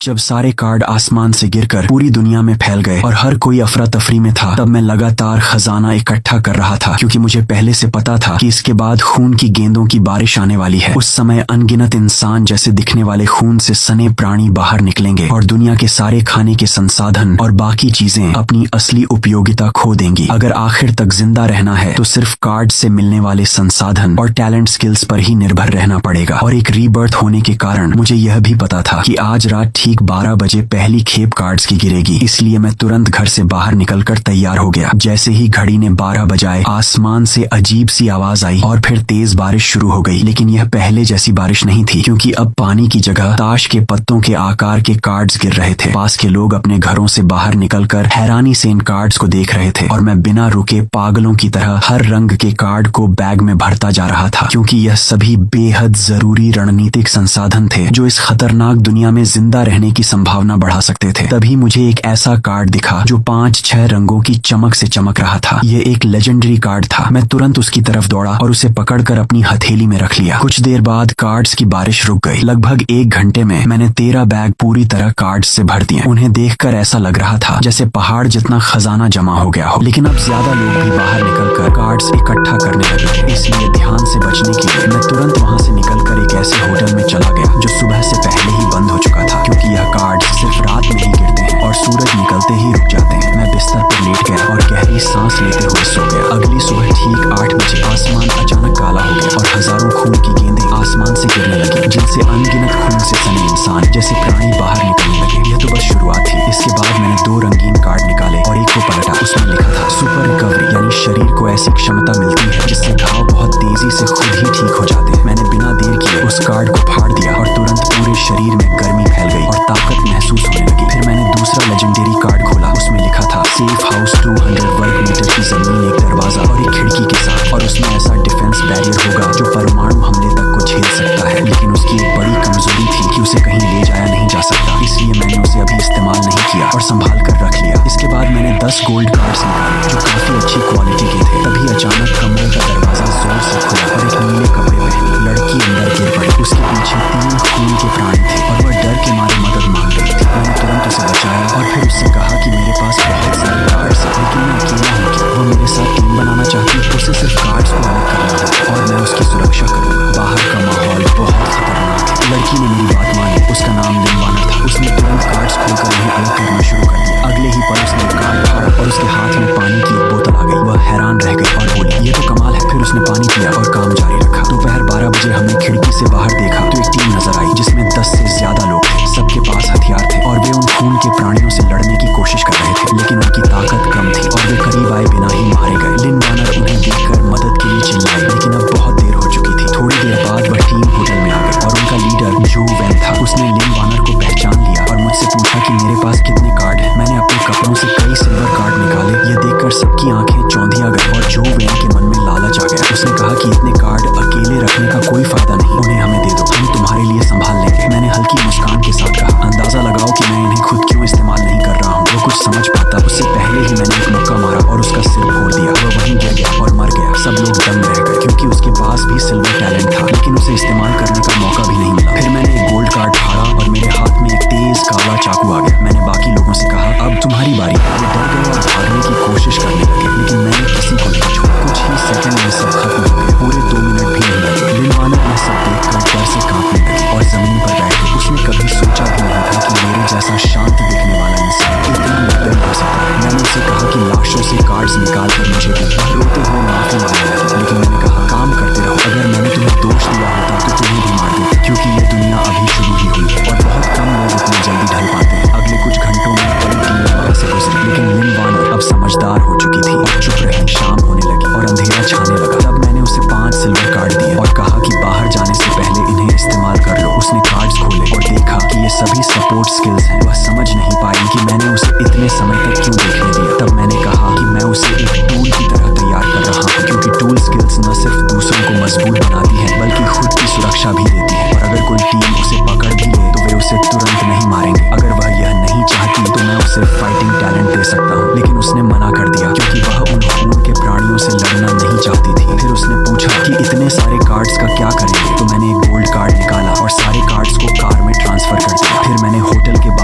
जब सारे कार्ड आसमान से गिरकर पूरी दुनिया में फैल गए और हर कोई अफरा तफरी में था, तब मैं लगातार खजाना इकट्ठा कर रहा था, क्योंकि मुझे पहले से पता था कि इसके बाद खून की गेंदों की बारिश आने वाली है। उस समय अनगिनत इंसान जैसे दिखने वाले खून से सने प्राणी बाहर निकलेंगे और दुनिया के सारे खाने के संसाधन और बाकी चीजें अपनी असली उपयोगिता खो देंगी। अगर आखिर तक जिंदा रहना है तो सिर्फ कार्ड से मिलने वाले संसाधन और टैलेंट स्किल्स पर ही निर्भर रहना पड़ेगा। और एक रीबर्थ होने के कारण मुझे यह भी पता था कि आज रात ठीक 12 बजे पहली खेप कार्ड्स की गिरेगी, इसलिए मैं तुरंत घर से बाहर निकलकर तैयार हो गया। जैसे ही घड़ी ने 12 बजाए, आसमान से अजीब सी आवाज आई और फिर तेज बारिश शुरू हो गई। लेकिन यह पहले जैसी बारिश नहीं थी, क्योंकि अब पानी की जगह ताश के पत्तों के आकार के कार्ड्स गिर रहे थे। पास के लोग अपने घरों से बाहर निकलकर हैरानी से इन कार्ड्स को देख रहे थे और मैं बिना रुके पागलों की तरह हर रंग के कार्ड को बैग में भरता जा रहा था, क्योंकि यह सभी बेहद जरूरी रणनीतिक संसाधन थे जो इस खतरनाक दुनिया में जिंदा रहने की संभावना बढ़ा सकते थे। तभी मुझे एक ऐसा कार्ड दिखा जो 5-6 रंगों की चमक से चमक रहा था। यह एक लेजेंडरी कार्ड था। मैं तुरंत उसकी तरफ दौड़ा और उसे पकड़कर अपनी हथेली में रख लिया। कुछ देर बाद कार्ड्स की बारिश रुक गई। लगभग 1 घंटे में मैंने 13 बैग पूरी तरह कार्ड्स से भर दिए। उन्हें देखकर ऐसा लग रहा था जैसे पहाड़ जितना खजाना जमा हो गया हो। लेकिन अब ज्यादा लोग भी बाहर निकलकर कार्ड्स इकट्ठा करने लगे, इसलिए ध्यान से बचने के लिए मैं तुरंत वहां से निकलकर एक ऐसे होटल में चला गया जो सुबह से पहले ही बंद हो चुका था, क्योंकि यह कार्ड्स सिर्फ रात में ही गिरते हैं और सूरज निकलते ही रुक जाते हैं। मैं बिस्तर पर लेट गया और गहरी सांस लेते हुए सो गया। अगली सुबह ठीक 8 बजे आसमान अचानक काला हो गया और हजारों खून की गेंदें आसमान से गिरने लगी, जिनसे अनगिनत खून से सने इंसान जैसे प्राणी बाहर निकलने लगे। यह तो बस शुरुआत थी। इसके बाद मैंने 2 रंगीन कार्ड निकाले और एक को पलटा। उसमें लिखा था सुपर रिकवरी, यानी शरीर को ऐसी क्षमता मिलती है जिससे घाव बहुत तेजी से खुद ही ठीक हो जाते हैं। मैंने बिना देर किए उस कार्ड को फाड़ दिया और तुरंत पूरे शरीर में गर्मी फैल गई और ताकत महसूस होने लगी। फिर मैंने दूसरा लेजेंडरी कार्ड खोला। उसमें लिखा था सेफ हाउस, 200 वर्ग मीटर की जमीन, एक दरवाजा और एक खिड़की के साथ, और उसमें ऐसा डिफेंस बैरियर होगा जो परमाणु हमले तक को झेल सकता है। लेकिन उसकी एक बड़ी कमजोरी थी कि उसे कहीं ले जाया नहीं जा सकता, इसलिए मैंने उसे अभी इस्तेमाल नहीं किया और संभाल कर रख लिया। इसके बाद मैंने 10 गोल्ड कार्ड्स निकाले जो काफी अच्छी क्वालिटी के थे। तभी अचानक कमरे का दरवाजा जोर से खुला और एक नीले कपड़े पहने लड़की अंदर गिर पड़ी। उसके पीछे 3 खून के प्राणी थे और वह डर के मारे मदद मांग रही थी। मैंने तुरंत उसे बचाया और फिर उससे कहा कि मेरे पास बहुत सारे कार्ड्स हैं, लेकिन मैं अकेला हूँ। क्या वो मेरे साथ टीम बनाना चाहती है? उसे सिर्फ कार्ड्स को अलग करना है और मैं उसकी सुरक्षा करूँगा। बाहर का माहौल बहुत खतरनाक है। लड़की ने मेरी बात मानी। उसका नाम लिनवानर था। उसने तुरंत कार्ड्स खोलकर उन्हें अलग करना शुरू कर दिया। अगले ही पल उसने एक कार्ड फाड़ा और उसके हाथ में पानी की एक बोतल आ गई। वह हैरान रह गई और बोली, ये तो कमाल है। फिर उसने पानी पिया और काम जारी रखा। दोपहर 12 बजे हमने खिड़की से बाहर देखा तो एक टीम नजर आई जिसमें 10 से ज्यादा लोग थे। सबके पास हथियार थे और वे उन खून के प्राणियों से लड़ने की कोशिश कर रहे थे, लेकिन उनकी ताकत कम थी और वे करीब आए बिना ही मारे गए। लिनवानर उन्हें देखकर मदद के लिए चिल्लाई, लेकिन अब बहुत देर हो चुकी थी। थोड़ी देर बाद वह टीम होटल में आ गई और उनका लीडर जो वैन था। उसने लिनवानर को पहचान लिया और मुझसे पूछा कि मेरे पास कितने कार्ड हैं। मैंने अपने कपड़ों से कई सिल्वर कार्ड निकाले। यह देखकर सबकी आंखें चौंधिया गई और जो वैन के मन में लालच आ गया। उसने कहा कि इतने कार्ड अकेले रखने का कोई फायदा नहीं, उन्हें हमें दे दो, हम तुम्हारे लिए संभाल लेंगे। मैंने हल्की मुस्कान के साथ कहा, अंदाजा लगाओ कि मैं इन्हें खुद क्यों इस्तेमाल नहीं कर रहा हूँ। वो कुछ समझ पाता उससे पहले ही मैंने एक मुक्का मारा और उसका सिर फोड़ दिया। वह वहीं गिर गया और मर गया। सब लोग दंग रह गए, क्योंकि उसके पास भी सिल्वर टैलेंट था, लेकिन उसे इस्तेमाल करने का मौका भी नहीं मिला। फिर मैंने एक गोल्ड कार्ड फाड़ा और मेरे हाथ में एक तेज काला चाकू आ गया। मैंने बाकी लोगों से कहा, अब तुम्हारी बारी। वो डर गए और भागने की कोशिश करने लगे, लेकिन मैंने किसी को नहीं छोड़ा। कुछ ही सेकंड में सब खत्म हो गए। पूरे 2 मिनट भी नहीं लगे। लिनवानर ने सब देखकर डर से कांपने लगी और जमीन पर बैठ गई। उसने कभी सोचा भी नहीं था कि मेरे जैसा शांत दिखने वाला इंसान इतना निर्दयी हो सकता है। मैंने उसे कहा कि लाशों से कार्ड्स निकाल कर मुझे दे। वह रोते हुए माफी मांगने लगी, लेकिन मैंने कहा, काम करते रहो। अगर मैंने तुम्हें दोष दिया होता तो तुम्हें भी मार देता, क्योंकि ये दुनिया अभी शुरू ही हुई है और बहुत कम लोग इतनी जल्दी ढल पाते हैं। अगले कुछ घंटों में कई टीमें वहां से गुजरी, लेकिन लिनवानर अब समझदार हो चुकी थी और चुप रही। शाम होने लगी और अंधेरा छाने लगा। तब मैंने उसे 5 सिल्वर कार्ड दिए और कहा कि बाहर जाने से पहले इन्हें इस्तेमाल कर लो। उसने कार्ड्स खोले और देखा कि ये सभी सपोर्ट स्किल्स हैं। वह समझ नहीं पाई कि मैंने उसे इतने समय तक क्यों देखने दिया। तब मैंने कहा कि मैं उसे एक टूल की तरह तैयार कर रहा हूँ, क्योंकि टूल स्किल्स न सिर्फ दूसरों को मजबूत बनाती है बल्कि खुद की सुरक्षा भी देती है। और अगर कोई टीम उसे पकड़ भी ले तो वे उसे तुरंत नहीं मारेंगे। अगर वह यह नहीं चाहती तो मैं उसे फाइटिंग टैलेंट दे सकता हूँ, लेकिन उसने मना कर दिया, क्योंकि वह उन खून के प्राणियों से लड़ना नहीं चाहती थी। फिर उसने पूछा कि इतने सारे कार्ड्स का क्या करेंगे। तो मैंने एक गोल्ड कार्ड निकाला और सारे कार्ड्स को कार में ट्रांसफर कर दिया। फिर मैंने होटल के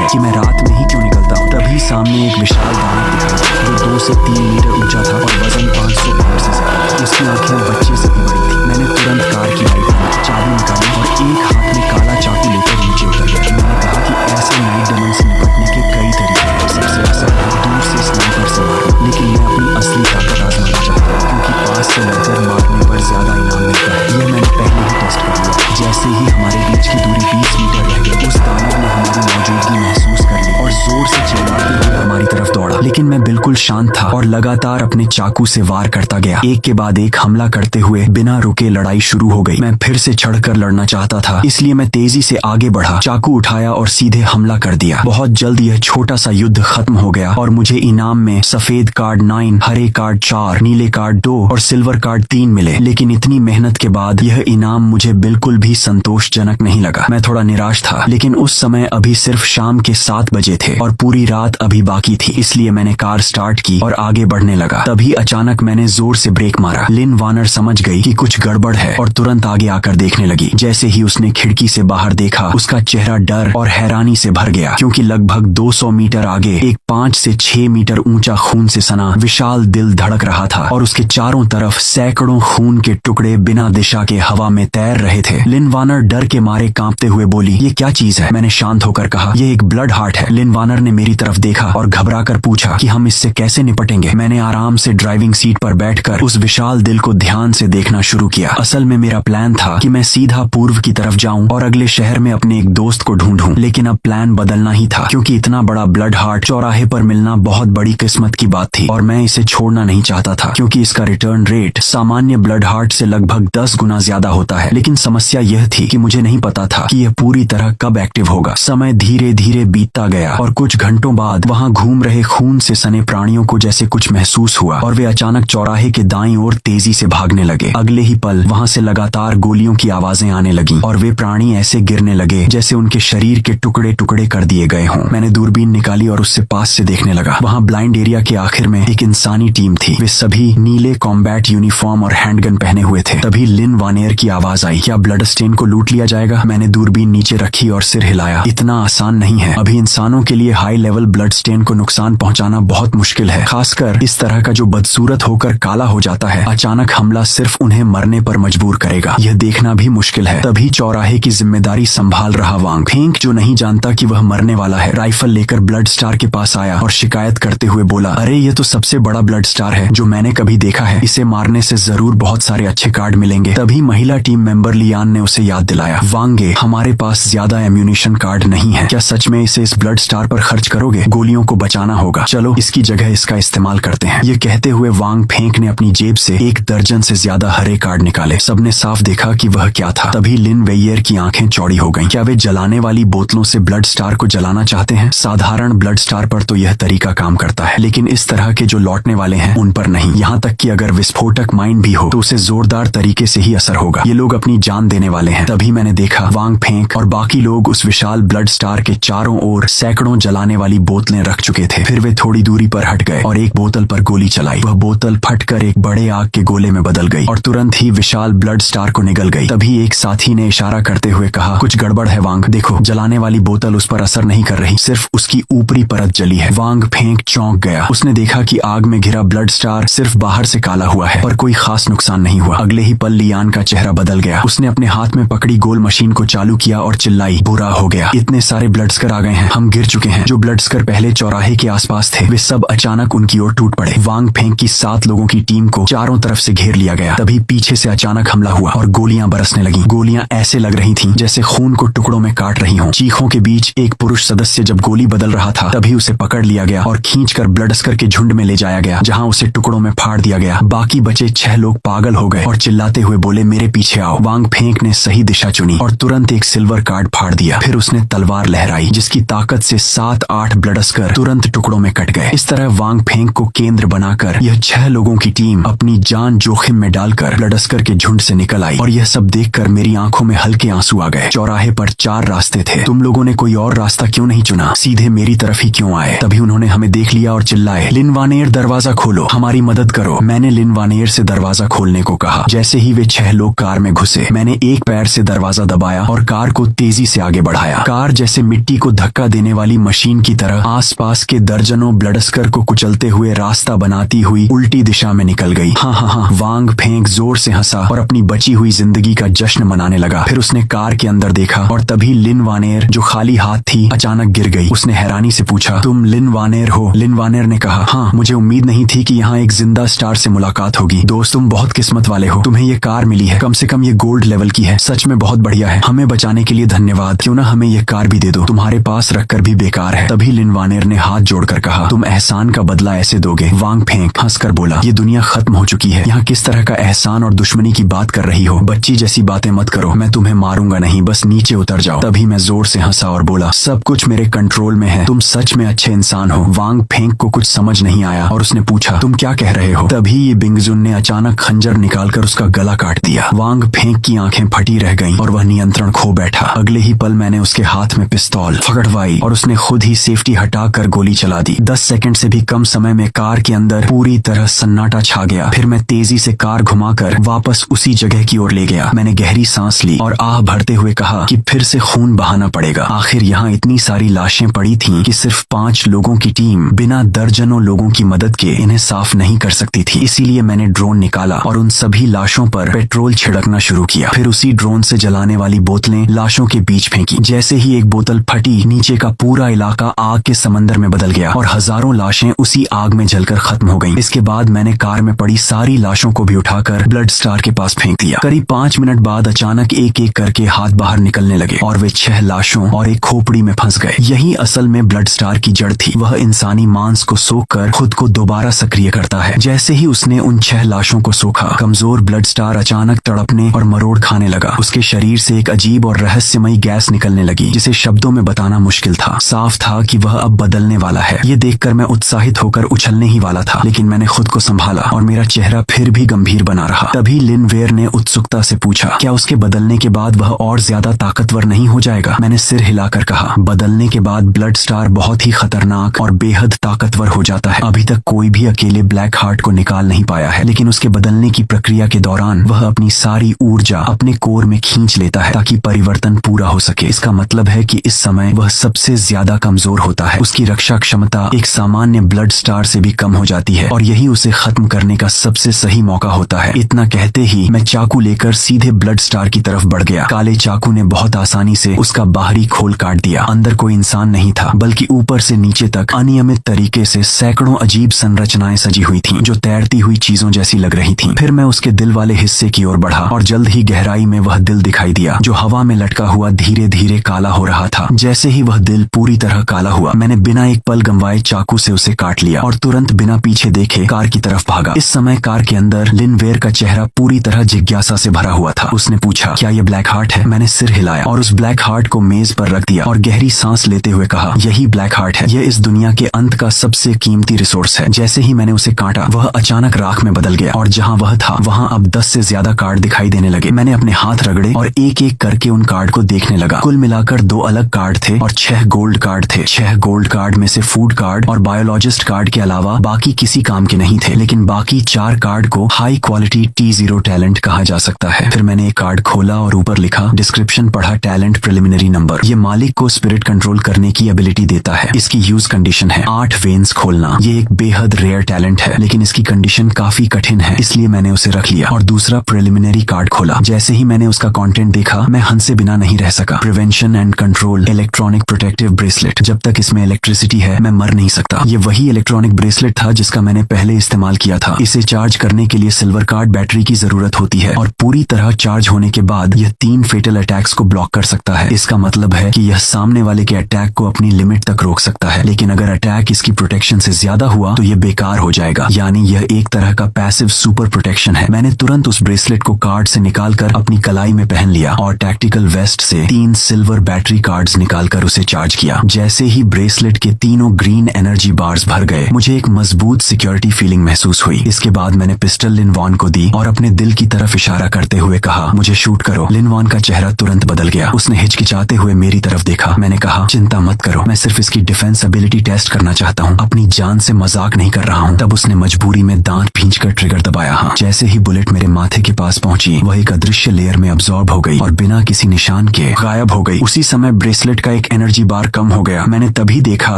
है कि मैं रात में ही क्यों निकलता हूँ। तभी सामने एक विशाल दानव दिखाई जो 2 से 3 मीटर ऊंचा था और वजन 500 पाउंड से ज्यादा था। उसकी आंखें बच्चे से भी बड़ी थी। मैंने तुरंत कार की लाइट बंद, चाबी निकाली और एक हाथ में काला चाकू लेकर नीचे उतर गया। मैंने कहा कि ऐसे नाइट डेमन से निपटने के कई तरीके हैं। सबसे आसान है दूर से स्नाइपर से मारना, लेकिन मैं अपनी असली ताकत आजमाना चाहता हूँ क्योंकि पास से लड़कर मारने पर ज्यादा इनाम मिलता है। यह मैंने पहले ही टेस्ट कर लिया। जैसे ही हमारे बीच की दूरी 20 मीटर रह गई, उस दानव ने हमारी मौजूदगी महसूस कर ली और जोर से चिल्लाते हुए हमारी तरफ दौड़ा। लेकिन मैं बिल्कुल शांत था और लगातार अपने चाकू से वार करता गया। एक के बाद एक हमला करते हुए बिना रुके लड़ाई शुरू हो गई। मैं फिर से चढ़कर लड़ना चाहता था, इसलिए मैं तेजी से आगे बढ़ा, चाकू उठाया और सीधे हमला कर दिया। बहुत जल्द यह छोटा सा युद्ध खत्म हो गया और मुझे इनाम में सफेद कार्ड 9, हरे कार्ड 4, नीले कार्ड 2 और सिल्वर कार्ड 3 मिले। लेकिन इतनी मेहनत के बाद यह इनाम मुझे बिल्कुल भी संतोषजनक नहीं लगा। मैं थोड़ा निराश था, लेकिन उस समय अभी सिर्फ शाम के 7 बजे थे और पूरी रात अभी बाकी थी, इसलिए मैंने कार स्टार्ट की और आगे बढ़ने लगा। तभी अचानक मैंने जोर से ब्रेक मारा। लिन वार्नर समझ गई कि कुछ गड़बड़ है और तुरंत आगे आकर देखने लगी। जैसे ही उसने खिड़की से बाहर देखा, उसका चेहरा डर और हैरानी से भर गया क्योंकि लगभग 200 मीटर आगे एक 5 से 6 मीटर ऊंचा खून से सना विशाल दिल धड़क रहा था और उसके चारों तरफ सैकड़ों खून के टुकड़े बिना दिशा के हवा में तैर रहे थे। लिन वार्नर डर के मारे कांपते हुए बोली, ये क्या चीज है? मैंने शांत होकर कहा, ये एक ब्लड हार्ट है। लिन वार्नर ने मेरी तरफ देखा और घबराकर पूछा कि हम इससे कैसे निपटेंगे। मैंने आराम से ड्राइविंग सीट पर बैठकर उस विशाल दिल को ध्यान से देखना शुरू किया। असल में मेरा प्लान था कि मैं सीधा पूर्व की तरफ जाऊं और अगले शहर में अपने एक दोस्त को ढूंढूं, लेकिन अब प्लान बदलना ही था क्योंकि इतना बड़ा ब्लड हार्ट चौराहे पर मिलना बहुत बड़ी किस्मत की बात थी और मैं इसे छोड़ना नहीं चाहता था क्योंकि इसका रिटर्न रेट सामान्य ब्लड हार्ट से लगभग 10 गुना ज्यादा होता है। लेकिन समस्या यह थी कि मुझे नहीं पता था कि यह पूरी तरह कब एक्टिव होगा। समय धीरे धीरे बीतता गया और कुछ घंटों बाद वहां घूम रहे खून से सने प्राणियों को जैसे कुछ महसूस हुआ और वे अचानक चौराहे के दाईं ओर तेजी से भागने लगे। अगले ही पल वहां से लगातार गोलियों की आवाजें आने लगी और वे प्राणी ऐसे गिरने लगे जैसे उनके शरीर के टुकड़े टुकड़े कर दिए गए हों। मैंने दूरबीन निकाली और उससे पास से देखने लगा। वहां ब्लाइंड एरिया के आखिर में एक इंसानी टीम थी। वे सभी नीले कॉम्बैट यूनिफॉर्म और हैंडगन पहने हुए थे। तभी लिन वार्नर की आवाज आई, क्या ब्लड स्टेन को लूट लिया जाएगा? मैंने दूरबीन नीचे रखी और सिर हिलाया। इतना आसान नहीं है। अभी इंसानों के लिए हाई लेवल ब्लड स्टेन को नुकसान पहुंचाना बहुत मुश्किल है, खासकर इस तरह का जो बदसूरत होकर काला हो जाता है। अचानक हमला सिर्फ उन्हें मरने पर मजबूर करेगा, यह देखना भी मुश्किल है। तभी चौराहे की जिम्मेदारी संभाल रहा वांग फेंग, जो नहीं जानता कि वह मरने वाला है, राइफल लेकर ब्लड स्टार के पास आया और शिकायत करते हुए बोला, अरे ये तो सबसे बड़ा ब्लड स्टार है जो मैंने कभी देखा है। इसे मारने से जरूर बहुत सारे अच्छे कार्ड मिलेंगे। तभी महिला टीम मेंबर लियान ने उसे याद दिलाया, वांगे हमारे पास ज्यादा एम्यूनिशन कार्ड नहीं है। क्या सच में इसे इस ब्लड स्टार पर खर्च करोगे? गोलियों को बचाना होगा, चलो इसकी जगह इसका इस्तेमाल करते हैं। ये कहते हुए वांग फेंक ने अपनी जेब से 1 दर्जन से ज्यादा हरे कार्ड निकाले। सबने साफ देखा कि वह क्या था। तभी लिन वेयर की आंखें चौड़ी हो गईं। क्या वे जलाने वाली बोतलों से ब्लड स्टार को जलाना चाहते हैं? साधारण ब्लड स्टार पर तो यह तरीका काम करता है, लेकिन इस तरह के जो लौटने वाले हैं उन पर नहीं। यहाँ तक कि अगर विस्फोटक माइन भी हो तो उसे जोरदार तरीके से ही असर होगा। ये लोग अपनी जान देने वाले हैं। तभी मैंने देखा वांग फेंक और बाकी लोग उस विशाल ब्लड स्टार के चारों ओर सैकड़ों जलाने वाली बोतलें रख चुके थे। फिर वे थोड़ी दूरी पर हट गए और एक बोतल पर गोली चलाई। वह बोतल फटकर एक बड़े आग के गोले में बदल गई और तुरंत ही विशाल ब्लड स्टार को निगल गई। तभी एक साथी ने इशारा करते हुए कहा, कुछ गड़बड़ है वांग, देखो जलाने वाली बोतल उस पर असर नहीं कर रही, सिर्फ उसकी ऊपरी परत जली है। वांग फेंक चौंक गया। उसने देखा कि आग में घिरा ब्लड स्टार सिर्फ बाहर से काला हुआ है पर कोई खास नुकसान नहीं हुआ। अगले ही पल लियान का चेहरा बदल गया। उसने अपने हाथ में पकड़ी गोल मशीन को चालू किया और चिल्लाई, बुरा हो गया, इतने सारे ब्लड स्कर आ गए हैं, हम गिर चुके हैं। जो ब्लड स्कर पहले चौराहे के आसपास थे वे सब अचानक उनकी ओर टूट पड़े। वांग फेंक की 7 लोगों की टीम को चारों तरफ से घेर लिया गया। तभी पीछे से अचानक हमला हुआ और गोलियां बरसने लगी। गोलियां ऐसे लग रही थीं जैसे खून को टुकड़ों में काट रही हों। चीखों के बीच एक पुरुष सदस्य जब गोली बदल रहा था तभी उसे पकड़ लिया गया और खींचकर ब्लड स्कर के झुंड में ले जाया गया, जहां उसे टुकड़ों में फाड़ दिया गया। बाकी बचे 6 लोग पागल हो गए और चिल्लाते हुए बोले, मेरे पीछे आओ। वांग फेंक ने सही दिशा चुनी और तुरंत एक सिल्वर कार्ड फाड़ दिया। फिर उसने तलवार लहराई जिसकी ताकत से 7-8 ब्लड स्कर तुरंत टुकड़ों में कट गए। इस तरह तरह वांग फेंग को केंद्र बनाकर यह 6 लोगों की टीम अपनी जान जोखिम में डालकर ब्लडस्कर के झुंड से निकल आई और यह सब देखकर मेरी आंखों में हल्के आंसू आ गए। चौराहे पर 4 रास्ते थे, तुम लोगों ने कोई और रास्ता क्यों नहीं चुना? सीधे मेरी तरफ ही क्यों आए? तभी उन्होंने हमें देख लिया और चिल्लाए, लिन वानेर दरवाजा खोलो, हमारी मदद करो। मैंने लिन वानेर से दरवाजा खोलने को कहा। जैसे ही वे 6 लोग कार में घुसे, मैंने एक पैर से दरवाजा दबाया और कार को तेजी से आगे बढ़ाया। कार जैसे मिट्टी को धक्का देने वाली मशीन की तरह आसपास के दर्जनों ब्लडस्कर को कुचलते हुए रास्ता बनाती हुई उल्टी दिशा में निकल गई। हाँ, वांग फेंग जोर से हंसा और अपनी बची हुई जिंदगी का जश्न मनाने लगा। फिर उसने कार के अंदर देखा और तभी लिन वानेर, जो खाली हाथ थी, अचानक गिर गई। उसने हैरानी से पूछा, तुम लिन वानेर हो? लिन वानेर ने कहा, हाँ, मुझे उम्मीद नहीं थी कि यहाँ एक जिंदा स्टार से मुलाकात होगी। दोस्त, तुम बहुत किस्मत वाले हो, तुम्हें ये कार मिली है, कम से कम ये गोल्ड लेवल की है, सच में बहुत बढ़िया है। हमें बचाने के लिए धन्यवाद, क्यों ना हमें ये कार भी दे दो, तुम्हारे पास रखकर भी बेकार है। तभी लिन वानेर ने हाथ जोड़कर कहा, तुम एहसान का बदला ऐसे दोगे? वांग फेंग हंसकर बोला, ये दुनिया खत्म हो चुकी है, यहाँ किस तरह का एहसान और दुश्मनी की बात कर रही हो? बच्ची जैसी बातें मत करो, मैं तुम्हें मारूंगा नहीं, बस नीचे उतर जाओ। तभी मैं जोर से हंसा और बोला, सब कुछ मेरे कंट्रोल में है, तुम सच में अच्छे इंसान हो। वांग फेंग को कुछ समझ नहीं आया और उसने पूछा, तुम क्या कह रहे हो? तभी ये बिंगजुन ने अचानक खंजर निकालकर उसका गला काट दिया। वांग फेंग की आंखें फटी रह गईं और वह नियंत्रण खो बैठा। अगले ही पल मैंने उसके हाथ में पिस्तौल पकड़वाई और उसने खुद ही सेफ्टी हटाकर गोली चला दी। 10 सेकंड से भी कम समय में कार के अंदर पूरी तरह सन्नाटा छा गया। फिर मैं तेजी से कार घुमाकर वापस उसी जगह की ओर ले गया। मैंने गहरी सांस ली और आह भरते हुए कहा कि फिर से खून बहाना पड़ेगा। आखिर यहाँ इतनी सारी लाशें पड़ी थीं कि सिर्फ 5 लोगों की टीम बिना दर्जनों लोगों की मदद के इन्हें साफ नहीं कर सकती थी। इसीलिए मैंने ड्रोन निकाला और उन सभी लाशों पर पेट्रोल छिड़कना शुरू किया। फिर उसी ड्रोन से जलाने वाली बोतलें लाशों के बीच फेंकी। जैसे ही एक बोतल फटी, नीचे का पूरा इलाका आग के समंदर में बदल गया और हजारों लाशें उसी आग में जलकर खत्म हो गईं। इसके बाद मैंने कार में पड़ी सारी लाशों को भी उठाकर ब्लड स्टार के पास फेंक दिया। करीब 5 मिनट बाद अचानक एक एक करके हाथ बाहर निकलने लगे और वे 6 लाशों और एक खोपड़ी में फंस गए। यही असल में ब्लड स्टार की जड़ थी। वह इंसानी मांस को सोखकर खुद को दोबारा सक्रिय करता है। जैसे ही उसने उन 6 लाशों को सोखा, कमजोर ब्लड स्टार अचानक तड़पने और मरोड़ खाने लगा। उसके शरीर से एक अजीब और रहस्यमयी गैस निकलने लगी, जिसे शब्दों में बताना मुश्किल था। साफ था कि वह अब बदलने वाला है। ये देखकर मैं उत्साहित होकर उछलने ही वाला था, लेकिन मैंने खुद को संभाला और मेरा चेहरा फिर भी गंभीर बना रहा। तभी लिन वेर ने उत्सुकता से पूछा, क्या उसके बदलने के बाद वह और ज्यादा ताकतवर नहीं हो जाएगा? मैंने सिर हिलाकर कहा, बदलने के बाद ब्लड स्टार बहुत ही खतरनाक और बेहद ताकतवर हो जाता है। अभी तक कोई भी अकेले ब्लैक हार्ट को निकाल नहीं पाया है, लेकिन उसके बदलने की प्रक्रिया के दौरान वह अपनी सारी ऊर्जा अपने कोर में खींच लेता है ताकि परिवर्तन पूरा हो सके। इसका मतलब है कि इस समय वह सबसे ज्यादा कमजोर होता है। उसकी रक्षा क्षमता एक सामान्य ब्लड स्टार से भी कम हो जाती है और यही उसे खत्म करने का सबसे सही मौका होता है। इतना कहते ही मैं चाकू लेकर सीधे ब्लड स्टार की तरफ बढ़ गया। काले चाकू ने बहुत आसानी से उसका बाहरी खोल काट दिया। अंदर कोई इंसान नहीं था, बल्कि ऊपर से नीचे तक अनियमित तरीके से सैकड़ों अजीब संरचनाएं सजी हुई थीं, जो तैरती हुई चीजों जैसी लग रही थीं। फिर मैं उसके दिल वाले हिस्से की ओर बढ़ा और जल्द ही गहराई में वह दिल दिखाई दिया, जो हवा में लटका हुआ धीरे धीरे काला हो रहा था। जैसे ही वह दिल पूरी तरह काला हुआ, मैंने बिना एक पल गंवाए चाकू से उसे काट लिया और तुरंत बिना पीछे देखे कार की तरफ भागा। इस समय कार के अंदर लिन वेर का चेहरा पूरी तरह जिज्ञासा से भरा हुआ था। उसने पूछा, क्या यह ब्लैक हार्ट है? मैंने सिर हिलाया और उस ब्लैक हार्ट को मेज पर रख दिया और गहरी सांस लेते हुए कहा, यही ब्लैक हार्ट है। यह इस दुनिया के अंत का सबसे कीमती रिसोर्स है। जैसे ही मैंने उसे काटा, वह अचानक राख में बदल गया और जहाँ वह था वहाँ अब 10 से ज्यादा कार्ड दिखाई देने लगे। मैंने अपने हाथ रगड़े और एक एक करके उन कार्ड को देखने लगा। कुल मिलाकर 2 अलग कार्ड थे और 6 गोल्ड कार्ड थे। 6 गोल्ड कार्ड में से फूड कार्ड और बायोलॉजिस्ट कार्ड के अलावा बाकी किसी काम के नहीं थे, लेकिन बाकी 4 कार्ड को हाई क्वालिटी T0 टैलेंट कहा जा सकता है। फिर मैंने एक कार्ड खोला और ऊपर लिखा, डिस्क्रिप्शन पढ़ा, टैलेंट प्रिलिमिनरी नंबर। ये मालिक को स्पिरिट कंट्रोल करने की एबिलिटी देता है। इसकी यूज कंडीशन है 8 वेन्स खोलना। ये एक बेहद रेयर टैलेंट है, लेकिन इसकी कंडीशन काफी कठिन है, इसलिए मैंने उसे रख लिया और दूसरा प्रिलिमिनरी कार्ड खोला। जैसे ही मैंने उसका कंटेंट देखा, मैं हंसे बिना नहीं रह सका। Prevention and control electronic protective bracelet. जब तक इसमें इलेक्ट्रिसिटी है, मैं मर नहीं सकता। ये वही इलेक्ट्रॉनिक ब्रेसलेट था जिसका मैंने पहले इस्तेमाल किया था। इसे चार्ज करने के लिए सिल्वर कार्ड बैटरी की जरूरत होती है और पूरी तरह चार्ज होने के बाद यह 3 फेटल अटैक्स को ब्लॉक कर सकता है। इसका मतलब है कि यह सामने वाले के अटैक को अपनी लिमिट तक रोक सकता है, लेकिन अगर अटैक इसकी प्रोटेक्शन से ज्यादा हुआ तो यह बेकार हो जाएगा। यानी यह एक तरह का पैसिव सुपर प्रोटेक्शन है। मैंने तुरंत उस ब्रेसलेट को कार्ड से निकालकर अपनी कलाई में पहन लिया और टैक्टिकल वेस्ट से 3 सिल्वर बैटरी कार्ड्स निकालकर उसे चार्ज किया। जैसे ही ब्रेसलेट के तीनों ग्रीन एनर्जी बार्स भर गए। मुझे एक मजबूत सिक्योरिटी फीलिंग महसूस हुई। इसके बाद मैंने पिस्टल लिन वॉन को दी और अपने दिल की तरफ इशारा करते हुए कहा, मुझे शूट करो। लिन वॉन का चेहरा तुरंत बदल गया। उसने हिचकिचाते हुए मेरी तरफ देखा। मैंने कहा, चिंता मत करो, मैं सिर्फ इसकी डिफेंस एबिलिटी टेस्ट करना चाहता हूँ, अपनी जान से मजाक नहीं कर रहा हूँ। तब उसने मजबूरी में दांत भींचकर ट्रिगर दबाया। हाँ, जैसे ही बुलेट मेरे माथे के पास पहुंची, वह एक अदृश्य लेयर में अब्सॉर्ब हो गई और बिना किसी निशान के गायब हो गई। उसी समय ब्रेसलेट का एक एनर्जी बार कम हो गया। मैंने तभी देखा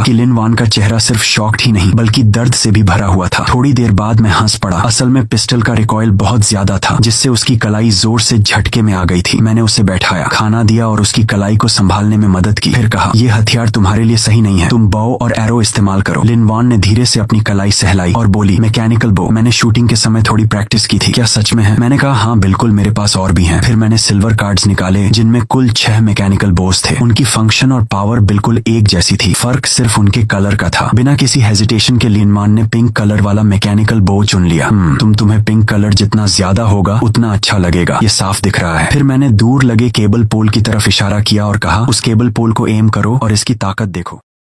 कि लिन वॉन का चेहरा सिर्फ शॉक्ड ही नहीं बल्कि दर्द से भी भरा हुआ था। थोड़ी देर बाद मैं हंस पड़ा। असल में पिस्टल का रिकॉइल बहुत ज्यादा था, जिससे उसकी कलाई जोर से झटके में आ गई थी। मैंने उसे बैठाया, खाना दिया और उसकी कलाई को संभालने में मदद की। फिर कहा, ये हथियार तुम्हारे लिए सही नहीं है, तुम बो और एरो इस्तेमाल करो। लिन वॉन ने धीरे से अपनी कलाई सहलाई और बोली, मैकेनिकल बो, मैंने शूटिंग के समय थोड़ी प्रैक्टिस की थी। क्या सच में है? मैंने कहा, हाँ बिल्कुल, मेरे पास और भी हैं। फिर मैंने सिल्वर कार्ड्स निकाले जिनमें कुल 6 मैकेनिकल बोस थे। उनकी फंक्शन और पावर बिल्कुल एक जैसी थी, फर्क सिर्फ उनके कलर का था। बिना किसी हेजिटेशन के लिन वॉन ने पिंक कलर वाला मैकेनिकल बो चुन लिया। तुम्हें पिंक कलर जितना ज्यादा होगा उतना अच्छा लगेगा, ये साफ दिख रहा है। फिर मैंने दूर लगे केबल पोल की तरफ इशारा किया और कहा, उस केबल पोल को एम करो और इसकी ताकत देखो।